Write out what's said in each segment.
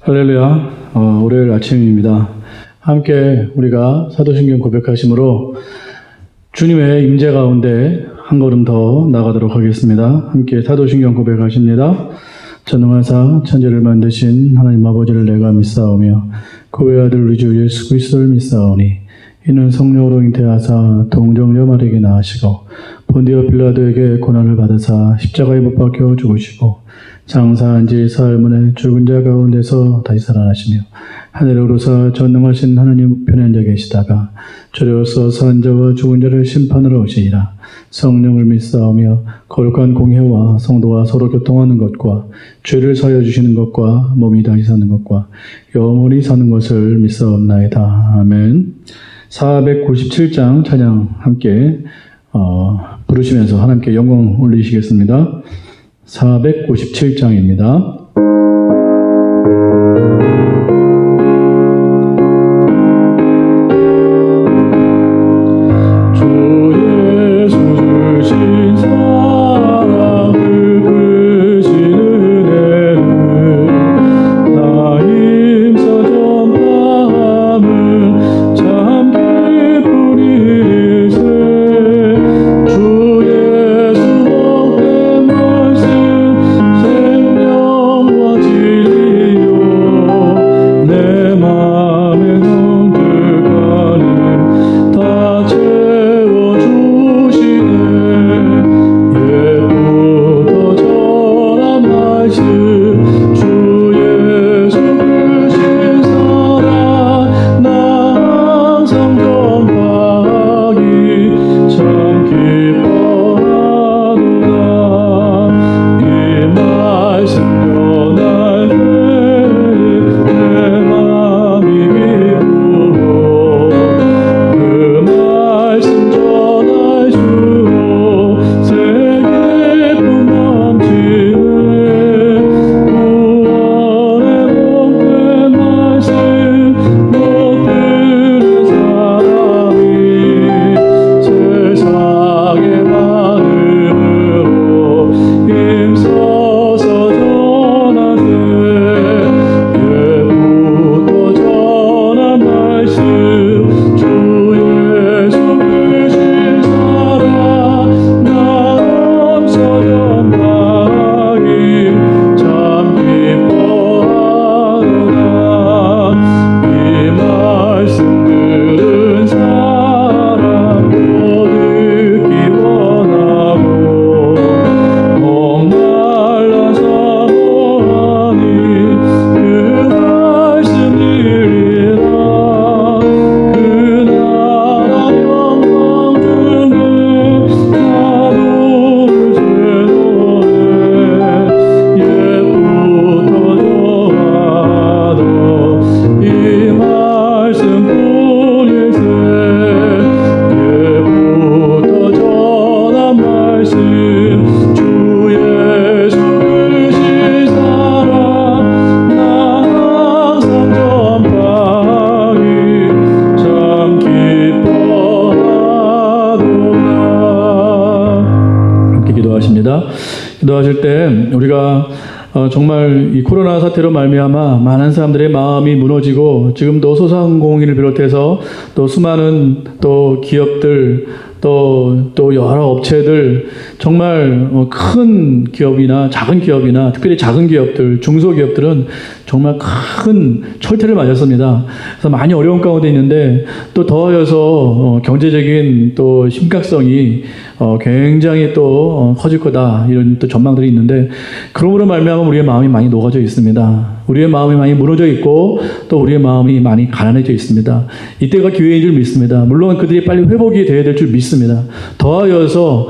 할렐루야. 월요일 아침입니다. 함께 우리가 사도신경 고백하심으로 주님의 임재 가운데 한 걸음 더 나가도록 하겠습니다. 함께 사도신경 고백하십니다. 전능하사 천지를 만드신 하나님 아버지를 내가 믿사오며 그 외아들 우리 주 예수 그리스도를 믿사오니 이는 성령으로 잉태하사 동정녀 마리아에게 낳으시고 본디오 빌라도에게 고난을 받으사 십자가에 못 박혀 죽으시고 장사한 지 사흘 만에 죽은 자 가운데서 다시 살아나시며 하늘에 오르사 전능하신 하나님 우편에 앉아 계시다가 저리로서 산 자와 죽은 자를 심판하러 오시리라. 성령을 믿사오며 거룩한 공회와 성도가 서로 교통하는 것과 죄를 사하여 주시는 것과 몸이 다시 사는 것과 영원히 사는 것을 믿사옵나이다. 아멘. 497장 찬양 함께 부르시면서 하나님께 영광 올리시겠습니다. 497장입니다. 기도하실 때 우리가 정말 이 코로나 사태로 말미암아 많은 사람들의 마음이 무너지고 지금도 소상공인을 비롯해서 또 수많은 또 기업들 또 여러 업체들 정말 큰 기업이나 작은 기업이나 특별히 작은 기업들, 중소기업들은 정말 큰 철퇴를 맞았습니다. 그래서 많이 어려운 가운데 있는데 또 더하여서 경제적인 또 심각성이 굉장히 또 커질 거다 이런 또 전망들이 있는데 그러므로 말미암아 우리의 마음이 많이 녹아져 있습니다. 우리의 마음이 많이 무너져 있고 또 우리의 마음이 많이 가난해져 있습니다. 이때가 기회인 줄 믿습니다. 물론 그들이 빨리 회복이 되어야 될 줄 믿습니다. 더하여서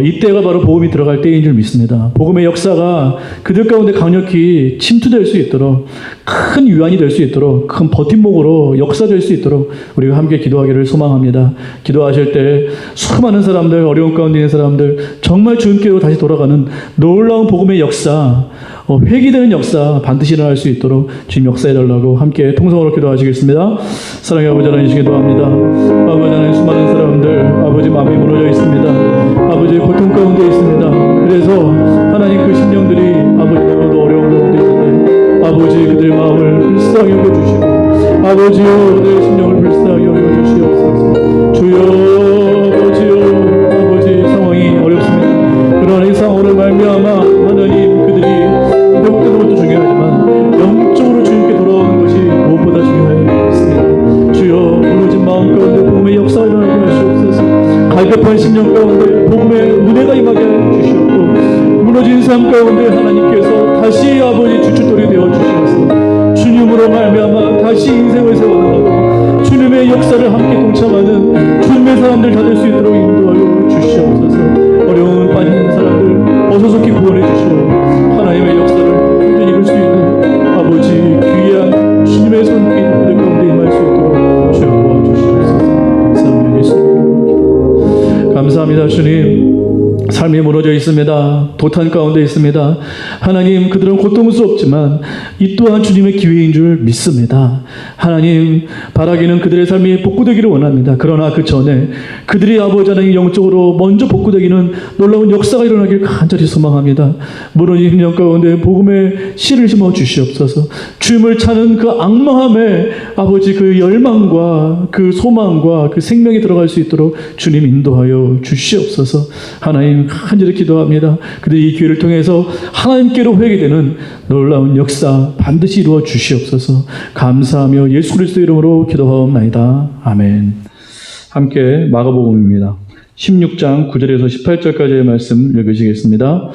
이때가 바로 복음이 들어갈 때인 줄 믿습니다. 복음의 역사가 그들 가운데 강력히 침투될 수 있도록 큰 유한이 될 수 있도록 큰 버팀목으로 역사될 수 있도록 우리가 함께 기도하기를 소망합니다. 기도하실 때 수많은 사람들, 어려운 가운데 있는 사람들 정말 주님께로 다시 돌아가는 놀라운 복음의 역사, 회개되는 역사 반드시 일어날 수 있도록 주님 역사해달라고 함께 통성으로 기도하시겠습니다. 사랑의 아버지 하나님 기도합니다. 아버지 하나님 수많은 사람들 아버지 마음이 무너져 있습니다. 아버지 고통 가운데 있습니다. 그래서 하나님 그 심령들이 아버지 너무도 어려운 가운데 있는데 아버지 그들의 마음을 불쌍히 여겨주시고 아버지여 내 심령을 불쌍히 여겨주시옵소서. 주여 아버지 상황이 어렵습니다. 그러나 이 상황으로 말미암아 하나님 그들이 회복되는 것도 중요하지만 영적으로 주님께 돌아오는 것이 무엇보다 중요하겠습니다. 주여 무너진 마음 가운데 복음의 역사가 일어나게 하시옵소서. 갈급한 심령 가운데 복음의 은혜가 임하게 해주시옵고 무너진 삶 가운데 하나님께서 다시 아버지 주춧돌이 되어 주시옵소서. 주님으로 말미암아 다시 인생을 세워나가고 주님의 역사를 함께 동참하는 주님의 사람들 다 될 수 있도록 인도하여 주시옵소서. 어려운 빠진 사람들 어서속히 구원해 주시고 하나님의 역사를 힘든 이룰 수 있는 아버지 귀한 주님의 손길 그들 가운데 임할 수 있도록 주여 도와주시옵소서. 감사합니다. 예수님 감사합니다. 주님 삶이 무너져 있습니다. 도탄 가운데 있습니다. 하나님 그들은 고통스럽지만 이 또한 주님의 기회인 줄 믿습니다. 하나님 바라기는 그들의 삶이 복구되기를 원합니다. 그러나 그 전에 그들이 아버지 하나님 영적으로 먼저 복구되기는 놀라운 역사가 일어나길 간절히 소망합니다. 무너진 심령 가운데 복음의 씨를 심어 주시옵소서. 주님을 찾는 그 악마함에 아버지 그 열망과 그 소망과 그 생명이 들어갈 수 있도록 주님 인도하여 주시옵소서. 하나님 간절히 기도합니다. 그들이 이 기회를 통해서 하나님께로 회개되는 놀라운 역사 반드시 이루어 주시옵소서. 감사하며 예수 그리스도 이름으로 기도하옵나이다. 아멘. 함께 마가복음입니다. 16장 9절에서 18절까지의 말씀 읽으시겠습니다.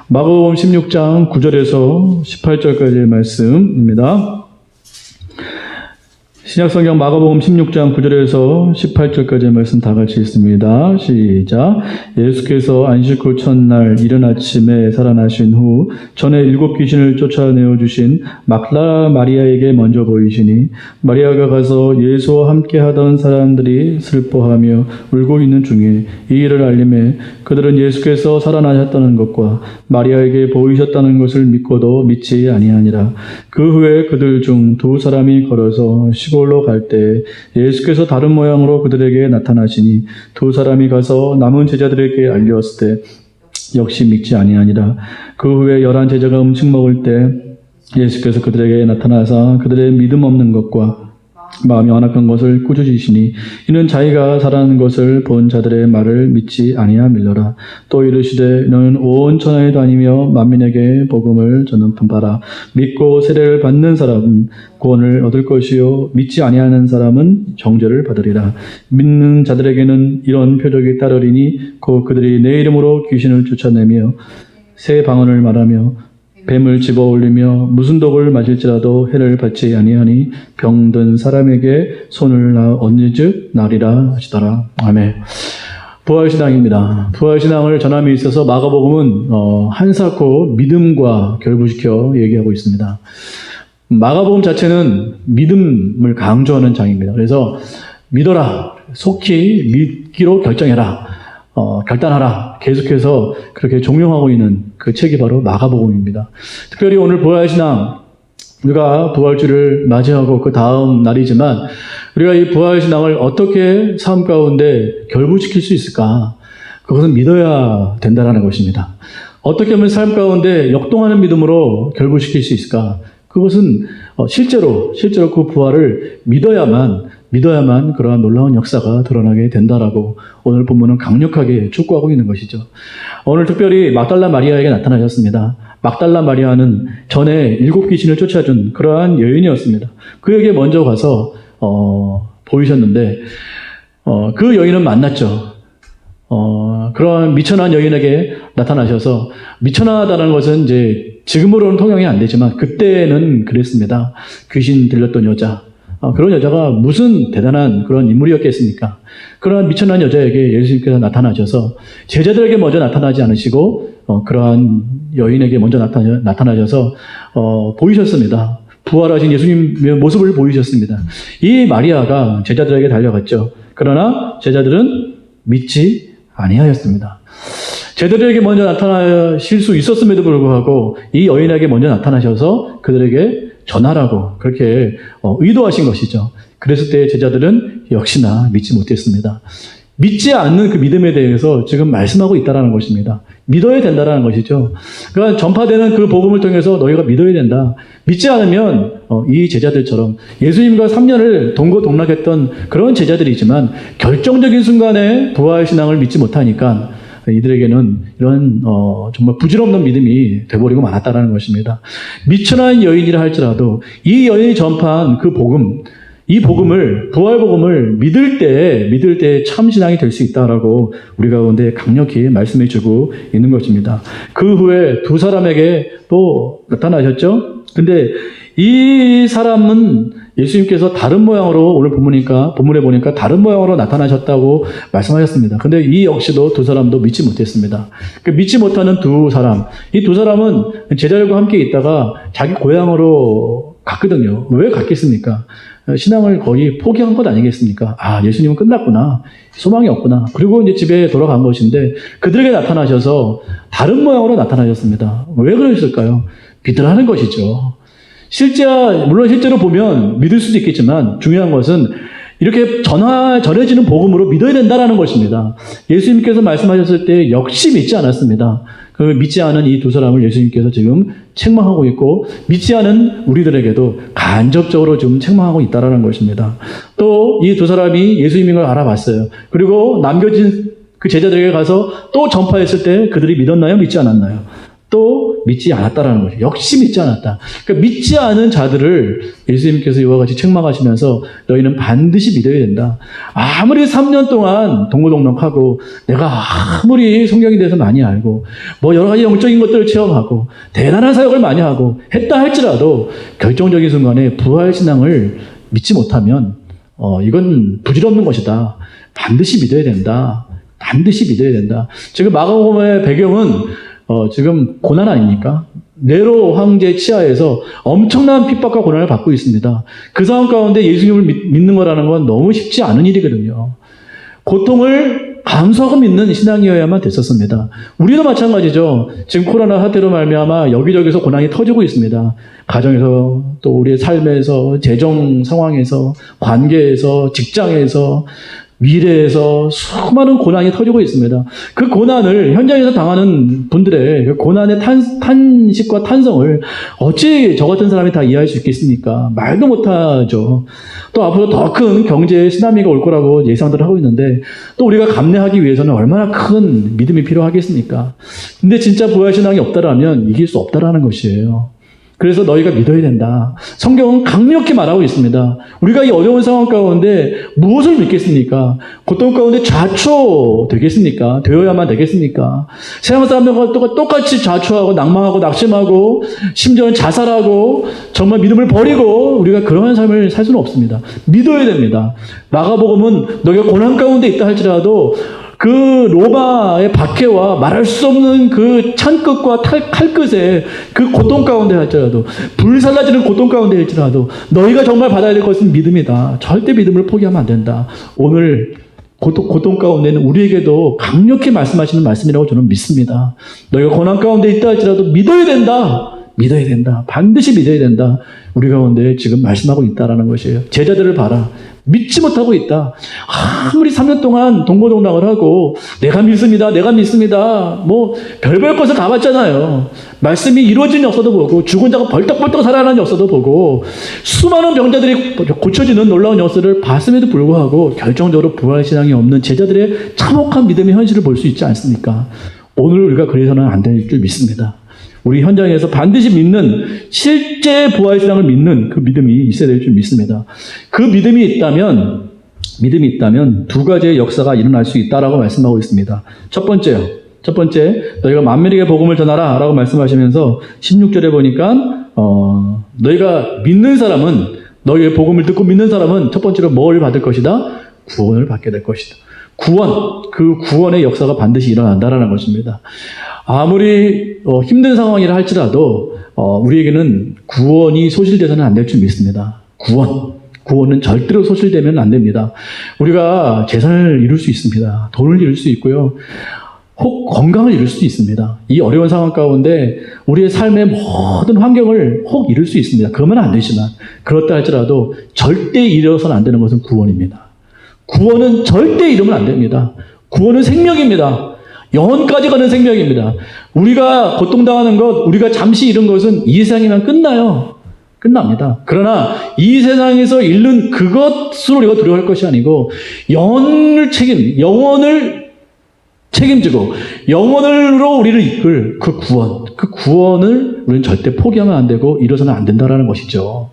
마가복음 16장 9절에서 18절까지의 말씀입니다. 신약성경 마가복음 16장 9절에서 18절까지의 말씀 다 같이 읽습니다. 시작. 예수께서 안식 후 첫날 이른 아침에 살아나신 후 전에 7 귀신을 쫓아내어 주신 막달라 마리아에게 먼저 보이시니 마리아가 가서 예수와 함께 하던 사람들이 슬퍼하며 울고 있는 중에 이 일을 알림해 그들은 예수께서 살아나셨다는 것과 마리아에게 보이셨다는 것을 믿고도 믿지 아니하니라. 그 후에 그들 중 2 사람이 걸어서 시골로 갈 때 예수께서 다른 모양으로 그들에게 나타나시니 2 사람이 가서 남은 제자들에게 알렸을 때 역시 믿지 아니하니라. 그 후에 11 제자가 음식 먹을 때 예수께서 그들에게 나타나사 그들의 믿음 없는 것과 마음이 완악한 것을 꾸짖으시니 이는 자기가 살아난 것을 본 자들의 말을 믿지 아니함일러라. 또 이르시되 너는 온 천하에 다니며 만민에게 복음을 전파하라. 믿고 세례를 받는 사람은 구원을 얻을 것이요 믿지 아니하는 사람은 정죄를 받으리라. 믿는 자들에게는 이런 표적이 따르리니 곧 그들이 내 이름으로 귀신을 쫓아내며 새 방언을 말하며 뱀을 집어올리며 무슨 독을 맞을지라도 해를 받지 아니하니 병든 사람에게 손을 얹은즉 나리라 하시더라. 아멘. 부활신앙입니다. 부활신앙을 전함에 있어서 마가복음은 한사코 믿음과 결부시켜 얘기하고 있습니다. 마가복음 자체는 믿음을 강조하는 장입니다. 그래서 믿어라, 속히 믿기로 결정해라, 결단하라, 계속해서 그렇게 종용하고 있는 그 책이 바로 마가복음입니다. 특별히 오늘 부활신앙, 우리가 부활주를 맞이하고 그 다음 날이지만 우리가 이 부활신앙을 어떻게 삶 가운데 결부시킬 수 있을까? 그것은 믿어야 된다는 것입니다. 어떻게 하면 삶 가운데 역동하는 믿음으로 결부시킬 수 있을까? 그것은 실제로 그 부활을 믿어야만 그러한 놀라운 역사가 드러나게 된다라고 오늘 본문은 강력하게 촉구하고 있는 것이죠. 오늘 특별히 막달라 마리아에게 나타나셨습니다. 막달라 마리아는 전에 7 귀신을 쫓아준 그러한 여인이었습니다. 그에게 먼저 가서 보이셨는데 그 여인은 만났죠. 그러한 미천한 여인에게 나타나셔서, 미천하다는 것은 이제 지금으로는 통용이 안 되지만 그때는 그랬습니다. 귀신 들렸던 여자, 그런 여자가 무슨 대단한 그런 인물이었겠습니까? 그러한 미천한 여자에게 예수님께서 나타나셔서 제자들에게 먼저 나타나지 않으시고 그러한 여인에게 먼저 나타나셔서 보이셨습니다. 부활하신 예수님의 모습을 보이셨습니다. 이 마리아가 제자들에게 달려갔죠. 그러나 제자들은 믿지 아니하였습니다. 제자들에게 먼저 나타나실 수 있었음에도 불구하고 이 여인에게 먼저 나타나셔서 그들에게 전하라고 그렇게 의도하신 것이죠. 그랬을 때 제자들은 역시나 믿지 못했습니다. 믿지 않는 그 믿음에 대해서 지금 말씀하고 있다는 것입니다. 믿어야 된다는 것이죠. 그러니까 전파되는 그 복음을 통해서 너희가 믿어야 된다. 믿지 않으면 이 제자들처럼 예수님과 3년을 동고동락했던 그런 제자들이지만 결정적인 순간에 부활신앙을 믿지 못하니까 이들에게는 이런 정말 부질없는 믿음이 돼버리고 말았다는 것입니다. 미천한 여인이라 할지라도 이 여인이 전파한 그 복음, 이 복음을, 부활복음을 믿을 때 참신앙이 될 수 있다라고 우리 가운데 강력히 말씀해 주고 있는 것입니다. 그 후에 두 사람에게 또 나타나셨죠? 근데 이 사람은 예수님께서 다른 모양으로 오늘 본문에 보니까 다른 모양으로 나타나셨다고 말씀하셨습니다. 근데 이 역시도 두 사람도 믿지 못했습니다. 그 믿지 못하는 두 사람, 이 두 사람은 제자들과 함께 있다가 자기 고향으로 갔거든요. 왜 갔겠습니까? 신앙을 거의 포기한 것 아니겠습니까? 아, 예수님은 끝났구나. 소망이 없구나. 그리고 이제 집에 돌아간 것인데 그들에게 나타나셔서 다른 모양으로 나타나셨습니다. 왜 그러셨을까요? 믿으라는 것이죠. 물론 실제로 보면 믿을 수도 있겠지만 중요한 것은 이렇게 전해지는 복음으로 믿어야 된다는 것입니다. 예수님께서 말씀하셨을 때 역시 믿지 않았습니다. 그 믿지 않은 이 두 사람을 예수님께서 지금 책망하고 있고 믿지 않은 우리들에게도 간접적으로 지금 책망하고 있다는 것입니다. 또 이 두 사람이 예수님인 걸 알아봤어요. 그리고 남겨진 그 제자들에게 가서 또 전파했을 때 그들이 믿었나요? 믿지 않았나요? 또 믿지 않았다라는 거죠. 역시 믿지 않았다. 그러니까 믿지 않은 자들을 예수님께서 이와 같이 책망하시면서 너희는 반드시 믿어야 된다. 아무리 3년 동안 동고동락하고 내가 아무리 성경에 대해서 많이 알고 뭐 여러 가지 영적인 것들을 체험하고 대단한 사역을 많이 하고 했다 할지라도 결정적인 순간에 부활신앙을 믿지 못하면 이건 부질없는 것이다. 반드시 믿어야 된다. 반드시 믿어야 된다. 지금 마가복음의 배경은 지금 고난 아닙니까? 네로 황제 치하에서 엄청난 핍박과 고난을 받고 있습니다. 그 상황 가운데 예수님을 믿는 거라는 건 너무 쉽지 않은 일이거든요. 고통을 감수하고 믿는 신앙이어야만 됐었습니다. 우리도 마찬가지죠. 지금 코로나 사태로 말미암아 여기저기서 고난이 터지고 있습니다. 가정에서 또 우리의 삶에서 재정 상황에서 관계에서 직장에서 미래에서 수많은 고난이 터지고 있습니다. 그 고난을 현장에서 당하는 분들의 그 고난의 탄식과 탄성을 어찌 저 같은 사람이 다 이해할 수 있겠습니까? 말도 못하죠. 또 앞으로 더 큰 경제 쓰나미가 올 거라고 예상들 하고 있는데 또 우리가 감내하기 위해서는 얼마나 큰 믿음이 필요하겠습니까? 근데 진짜 부활신앙이 없다라면 이길 수 없다라는 것이에요. 그래서 너희가 믿어야 된다. 성경은 강력히 말하고 있습니다. 우리가 이 어려운 상황 가운데 무엇을 믿겠습니까? 고통 가운데 자초되겠습니까? 되어야만 되겠습니까? 세상 사람들과 똑같이 자초하고 낭망하고 낙심하고 심지어는 자살하고 정말 믿음을 버리고 우리가 그러한 삶을 살 수는 없습니다. 믿어야 됩니다. 마가복음은 너희가 고난 가운데 있다 할지라도 그 로마의 박해와 말할 수 없는 그 찬끝과 칼끝의 그 고통 가운데 할지라도 불살라지는 고통 가운데 할지라도 너희가 정말 받아야 될 것은 믿음이다. 절대 믿음을 포기하면 안 된다. 오늘 고통 가운데는 우리에게도 강력히 말씀하시는 말씀이라고 저는 믿습니다. 너희가 고난 가운데 있다 할지라도 믿어야 된다. 믿어야 된다. 반드시 믿어야 된다. 우리 가운데 지금 말씀하고 있다라는 것이에요. 제자들을 봐라. 믿지 못하고 있다. 아무리 3년 동안 동고동락을 하고 내가 믿습니다. 뭐 별별 것을 다 봤잖아요. 말씀이 이루어진 역사도 보고 죽은 자가 벌떡벌떡 살아나는 역사도 보고 수많은 병자들이 고쳐지는 놀라운 역사를 봤음에도 불구하고 결정적으로 부활신앙이 없는 제자들의 참혹한 믿음의 현실을 볼 수 있지 않습니까? 오늘 우리가 그래서는 안 될 줄 믿습니다. 우리 현장에서 반드시 믿는, 실제 부활신앙을 믿는 그 믿음이 있어야 될 줄 믿습니다. 그 믿음이 있다면 두 가지의 역사가 일어날 수 있다라고 말씀하고 있습니다. 첫 번째, 너희가 만민에게 복음을 전하라 라고 말씀하시면서 16절에 보니까, 너희가 믿는 사람은, 너희의 복음을 듣고 믿는 사람은 첫 번째로 뭘 받을 것이다? 구원을 받게 될 것이다. 그 구원의 역사가 반드시 일어난다라는 것입니다. 아무리 힘든 상황이라 할지라도 우리에게는 구원이 소실돼서는 안 될 줄 믿습니다. 구원은 절대로 소실되면 안 됩니다. 우리가 재산을 잃을 수 있습니다. 돈을 잃을 수 있고요. 혹 건강을 잃을 수도 있습니다. 이 어려운 상황 가운데 우리의 삶의 모든 환경을 혹 잃을 수 있습니다. 그러면 안 되지만 그렇다 할지라도 절대 잃어서는 안 되는 것은 구원입니다. 구원은 절대 잃으면 안 됩니다. 구원은 생명입니다. 영원까지 가는 생명입니다. 우리가 고통당하는 것, 우리가 잠시 잃은 것은 이 세상이면 끝나요. 끝납니다. 그러나 이 세상에서 잃는 그것으로 우리가 두려워할 것이 아니고 영원을 책임지고 영원으로 우리를 이끌 그 구원을 우리는 절대 포기하면 안 되고 잃어서는 안 된다라는 것이죠.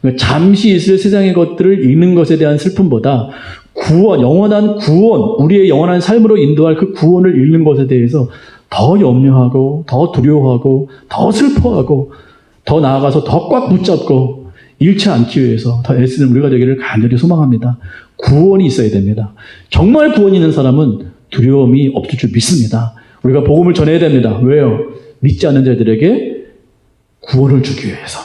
그러니까 잠시 있을 세상의 것들을 잃는 것에 대한 슬픔보다 구원, 영원한 구원, 우리의 영원한 삶으로 인도할 그 구원을 잃는 것에 대해서 더 염려하고 더 두려워하고 더 슬퍼하고 더 나아가서 더 꽉 붙잡고 잃지 않기 위해서 더 애쓰는 우리가 되기를 간절히 소망합니다. 구원이 있어야 됩니다. 정말 구원이 있는 사람은 두려움이 없을 줄 믿습니다. 우리가 복음을 전해야 됩니다. 왜요? 믿지 않는 자들에게 구원을 주기 위해서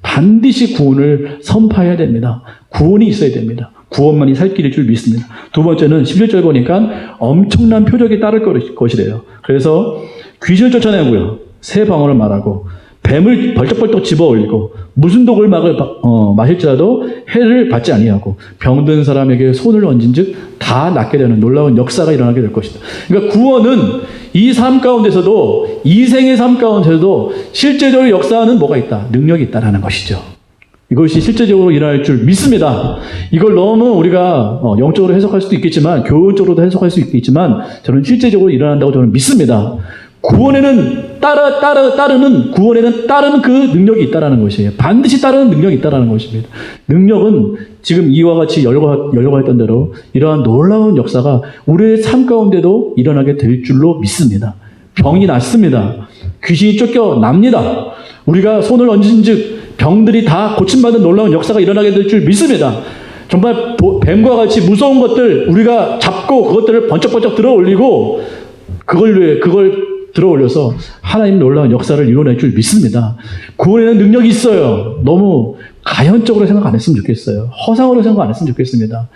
반드시 구원을 선포해야 됩니다. 구원이 있어야 됩니다. 구원만이 살 길일 줄 믿습니다. 두 번째는 11절 보니까 엄청난 표적이 따를 것이래요. 그래서 귀신을 쫓아내고요. 새 방언을 말하고 뱀을 벌떡벌떡 집어 올리고 무슨 독을 마실지라도 해를 받지 아니하고 병든 사람에게 손을 얹은즉 다 낫게 되는 놀라운 역사가 일어나게 될 것이다. 그러니까 구원은 이 삶 가운데서도 이 생의 삶 가운데서도 실제적으로 역사하는 뭐가 있다? 능력이 있다라는 것이죠. 이것이 실제적으로 일어날 줄 믿습니다. 이걸 너무 우리가 영적으로 해석할 수도 있겠지만 교훈적으로도 해석할 수 있겠지만 저는 실제적으로 일어난다고 저는 믿습니다. 구원에는 따르는 그 능력이 있다라는 것이에요. 반드시 따르는 능력이 있다라는 것입니다. 능력은 지금 이와 같이 열거했던 대로 이러한 놀라운 역사가 우리의 삶 가운데도 일어나게 될 줄로 믿습니다. 병이 낫습니다. 귀신이 쫓겨납니다. 우리가 손을 얹은즉 병들이 다 고침받은 놀라운 역사가 일어나게 될 줄 믿습니다. 정말 뱀과 같이 무서운 것들 우리가 잡고 그것들을 번쩍번쩍 들어 올리고 그걸 들어 올려서 하나님 놀라운 역사를 이뤄낼 줄 믿습니다. 구원에는 능력이 있어요. 너무 가연적으로 생각 안 했으면 좋겠어요. 허상으로 생각 안 했으면 좋겠습니다.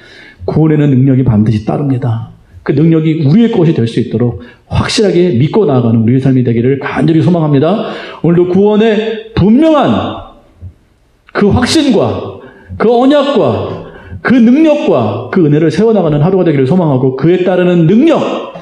구원에는 능력이 반드시 따릅니다. 그 능력이 우리의 것이 될 수 있도록 확실하게 믿고 나아가는 우리의 삶이 되기를 간절히 소망합니다. 오늘도 구원의 분명한 그 확신과 그 언약과 그 능력과 그 은혜를 세워나가는 하루가 되기를 소망하고 그에 따르는 능력,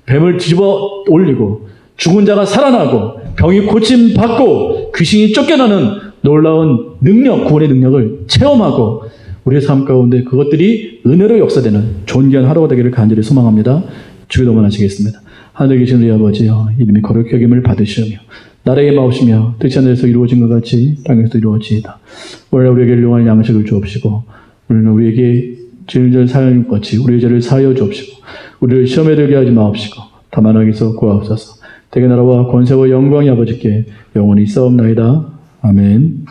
뱀을 뒤집어 올리고 죽은 자가 살아나고 병이 고침받고 귀신이 쫓겨나는 놀라운 능력, 구원의 능력을 체험하고 우리의 삶 가운데 그것들이 은혜로 역사되는 존귀한 하루가 되기를 간절히 소망합니다. 주기도 원하시겠습니다. 하늘에 계신 우리 아버지여, 이름이 거룩히 여김을 받으시오며 나라의 마옵시며 뜻이 하늘에서 이루어진 것 같이 땅에서도 이루어지이다. 오늘 우리에게 일용할 양식을 주옵시고 우리는 우리에게 죄를 사하는 것 같이 우리의 죄를 사하여 주옵시고 우리를 시험에 들게 하지 마옵시고 다만 악에서 구하옵소서. 대개 나라와 권세와 영광이 아버지께 영원히 있사옵나이다. 아멘.